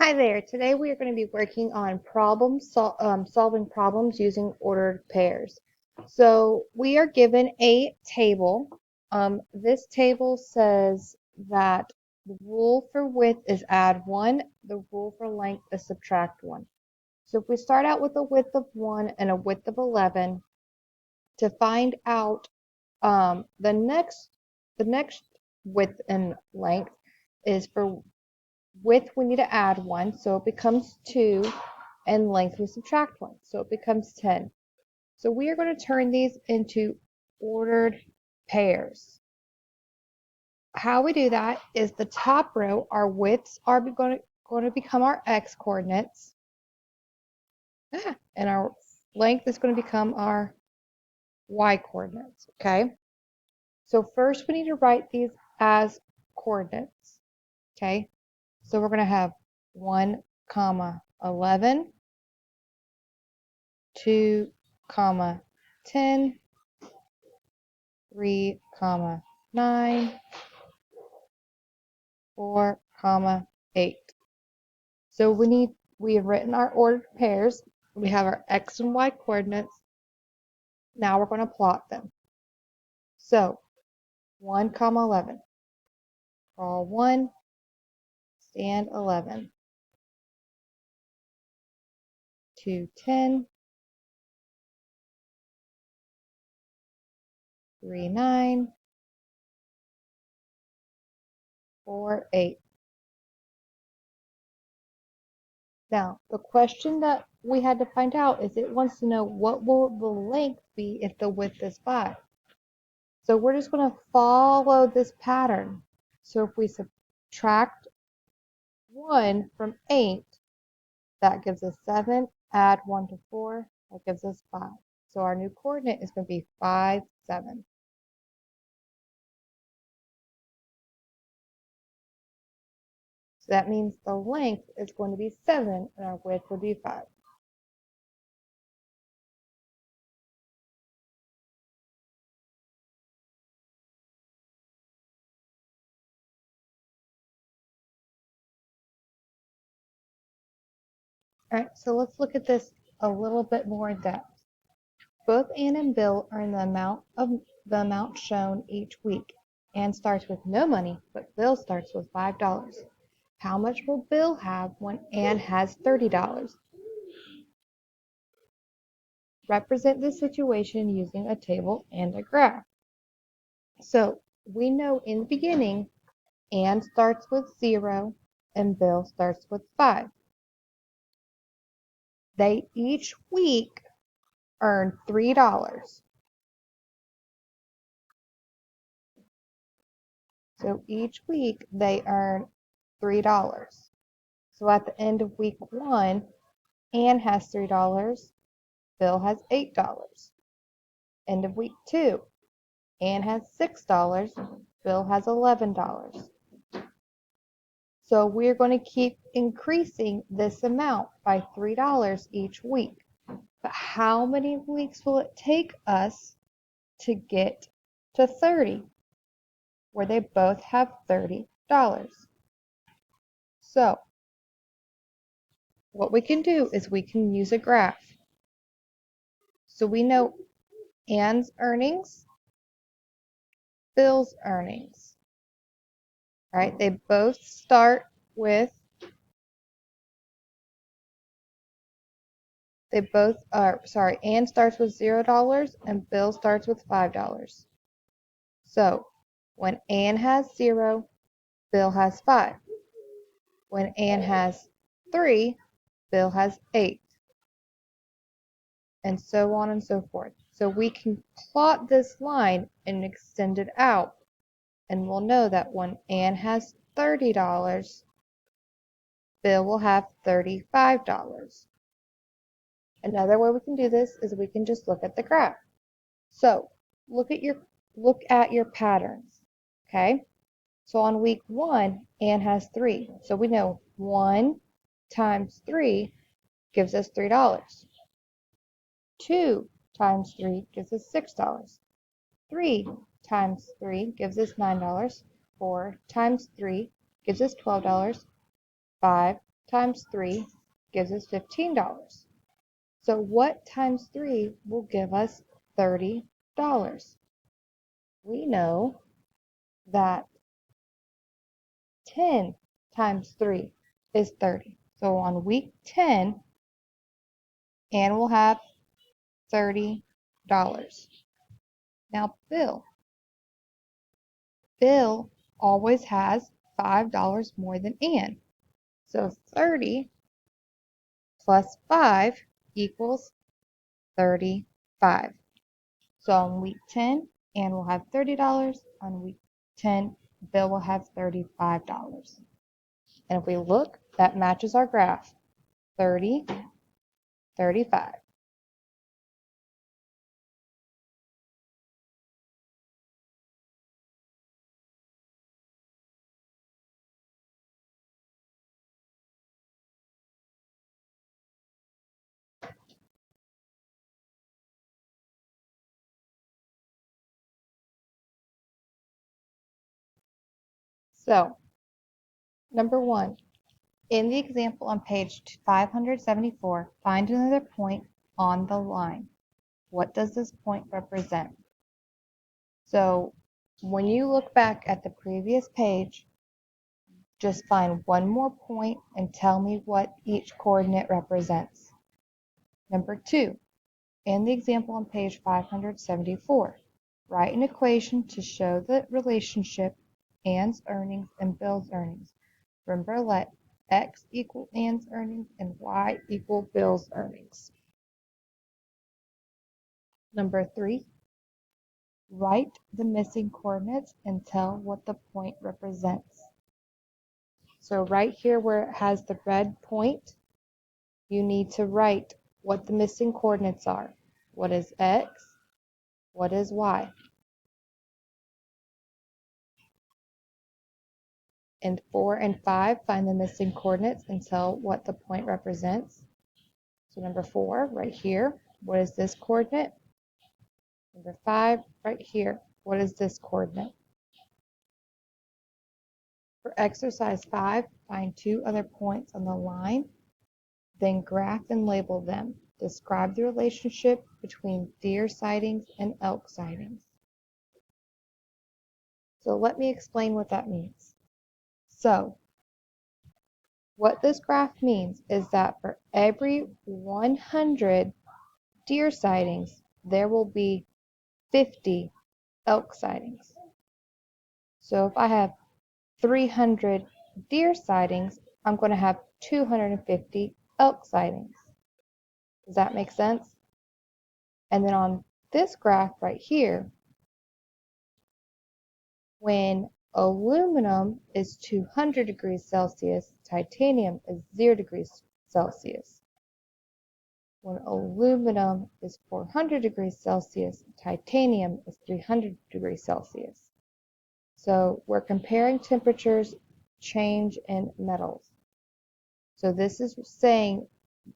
Hi there. Today we are going to be working on solving problems using ordered pairs. So we are given a table. This table says that the rule for width is add 1, the rule for length is subtract 1. So if we start out with a width of 1 and a width of 11, to find out the next width and length is for width, we need to add 1, so it becomes 2, and length, we subtract 1, so it becomes 10. So we are going to turn these into ordered pairs. How we do that is the top row, our widths are going to become our x coordinates, and our length is going to become our y coordinates, okay? So first we need to write these as coordinates, okay? So we're going to have 1, 11, 2, 10, 3, 9, 4, 8. So we have written our ordered pairs. We have our x and y coordinates. Now we're going to plot them. So 1, 11. Draw 1, stand 11. 2, 10. 3, 9. 4, 8. Now, the question that we had to find out is it wants to know what will the length be if the width is 5. So we're just going to follow this pattern. So if we subtract 1 from 8, that gives us 7. Add 1 to 4, that gives us 5. So our new coordinate is going to be 5, 7. So that means the length is going to be 7 and our width will be 5. All right, so let's look at this a little bit more in depth. Both Ann and Bill earn the amount shown each week. Ann starts with no money, but Bill starts with $5. How much will Bill have when Ann has $30? Represent the situation using a table and a graph. So we know in the beginning, Ann starts with 0 and Bill starts with 5. They each week earn $3. So each week they earn $3. So at the end of week 1, Ann has $3, Bill has $8. End of week 2, Ann has $6, Bill has $11. So we're going to keep increasing this amount by $3 each week. But how many weeks will it take us to get to 30, where they both have $30? So what we can do is we can use a graph. So we know Ann's earnings, Bill's earnings. All right, they both start with, Ann starts with $0 and Bill starts with $5. So when Ann has 0, Bill has 5. When Ann has 3, Bill has 8. And so on and so forth. So we can plot this line and extend it out. And we'll know that when Ann has $30, Bill will have $35. Another way we can do this is we can just look at the graph. So look at your patterns. Okay? So on week 1, Ann has 3. So we know 1 times 3 gives us $3. 2 times 3 gives us $6. 3 times 3 gives us $9. 4 times 3 gives us $12. 5 times 3 gives us $15. So what times 3 will give us $30? We know that 10 times 3 is 30. So on week 10, Ann will have $30. Now Bill always has $5 more than Ann. So 30 plus 5 equals 35. So on week 10, Ann will have $30. On week 10, Bill will have $35. And if we look, that matches our graph. 30, 35. So, number 1, in the example on page 574, find another point on the line. What does this point represent? So, when you look back at the previous page, just find one more point and tell me what each coordinate represents. Number 2, in the example on page 574, write an equation to show the relationship Ann's earnings and Bill's earnings. Remember, let X equal Ann's earnings and Y equal Bill's earnings. Number 3, write the missing coordinates and tell what the point represents. So right here where it has the red point, you need to write what the missing coordinates are. What is X? What is Y? In 4 and 5, find the missing coordinates and tell what the point represents. So number 4, right here, what is this coordinate? Number 5, right here, what is this coordinate? For exercise 5, find 2 other points on the line, then graph and label them. Describe the relationship between deer sightings and elk sightings. So let me explain what that means. So, what this graph means is that for every 100 deer sightings, there will be 50 elk sightings. So if I have 300 deer sightings, I'm going to have 250 elk sightings. Does that make sense? And then on this graph right here, when aluminum is 200 degrees Celsius, titanium is 0 degrees Celsius. When aluminum is 400 degrees Celsius, titanium is 300 degrees Celsius. So we're comparing temperatures change in metals. So this is saying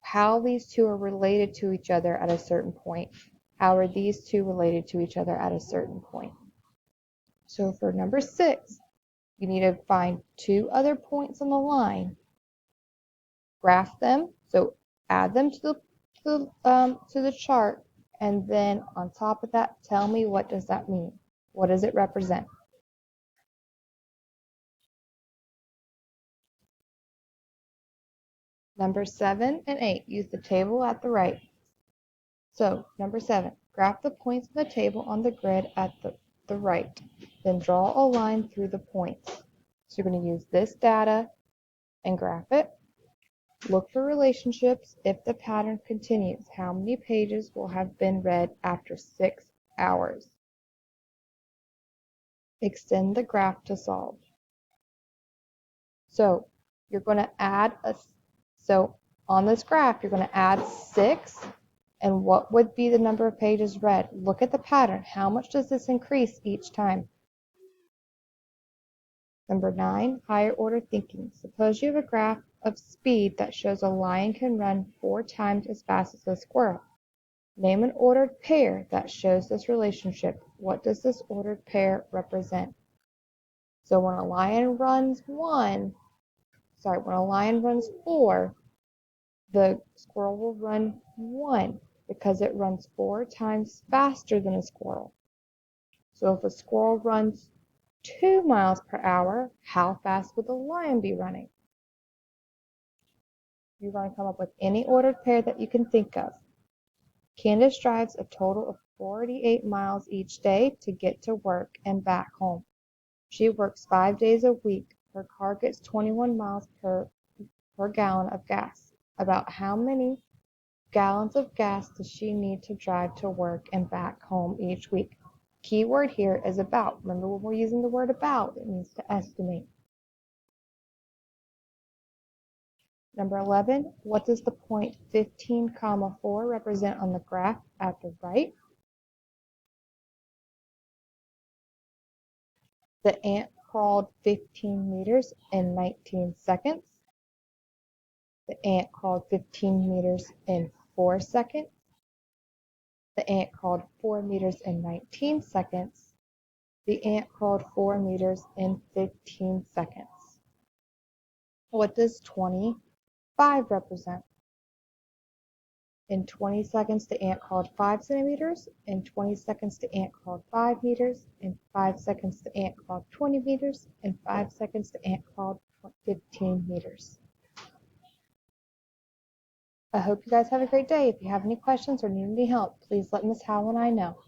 how these two are related to each other at a certain point. How are these two related to each other at a certain point? So for number 6, you need to find 2 other points on the line, graph them, so add them to the chart, and then on top of that, tell me what does that mean? What does it represent? Number 7 and 8, use the table at the right. So number 7, graph the points on the table on the grid at the right. Then draw a line through the points. So you're going to use this data and graph it. Look for relationships if the pattern continues. How many pages will have been read after 6 hours? Extend the graph to solve. So you're going to so on this graph, you're going to add 6, and what would be the number of pages read? Look at the pattern. How much does this increase each time? Number 9, higher order thinking. Suppose you have a graph of speed that shows a lion can run 4 times as fast as a squirrel. Name an ordered pair that shows this relationship. What does this ordered pair represent? So when a lion runs 1, when a lion runs 4, the squirrel will run 1 because it runs 4 times faster than a squirrel. So if a squirrel runs 2 miles per hour, how fast would the lion be running? You're going to come up with any ordered pair that you can think of. Candace drives a total of 48 miles each day to get to work and back home. She works 5 days a week. Her car gets 21 miles per gallon of gas. About how many gallons of gas does she need to drive to work and back home each week? Key word here is about. Remember when we're using the word about, it means to estimate. Number 11, what does the point 15, 4 represent on the graph at the right? The ant crawled 15 meters in 19 seconds. The ant crawled 15 meters in 4 seconds. The ant crawled 4 meters in 19 seconds. The ant crawled 4 meters in 15 seconds. What does 25 represent? In 20 seconds, the ant crawled 5 centimeters. In 20 seconds, the ant crawled 5 meters. In 5 seconds, the ant crawled 20 meters. In 5 seconds, the ant crawled 15 meters. I hope you guys have a great day. If you have any questions or need any help, please let Miss Howell and I know.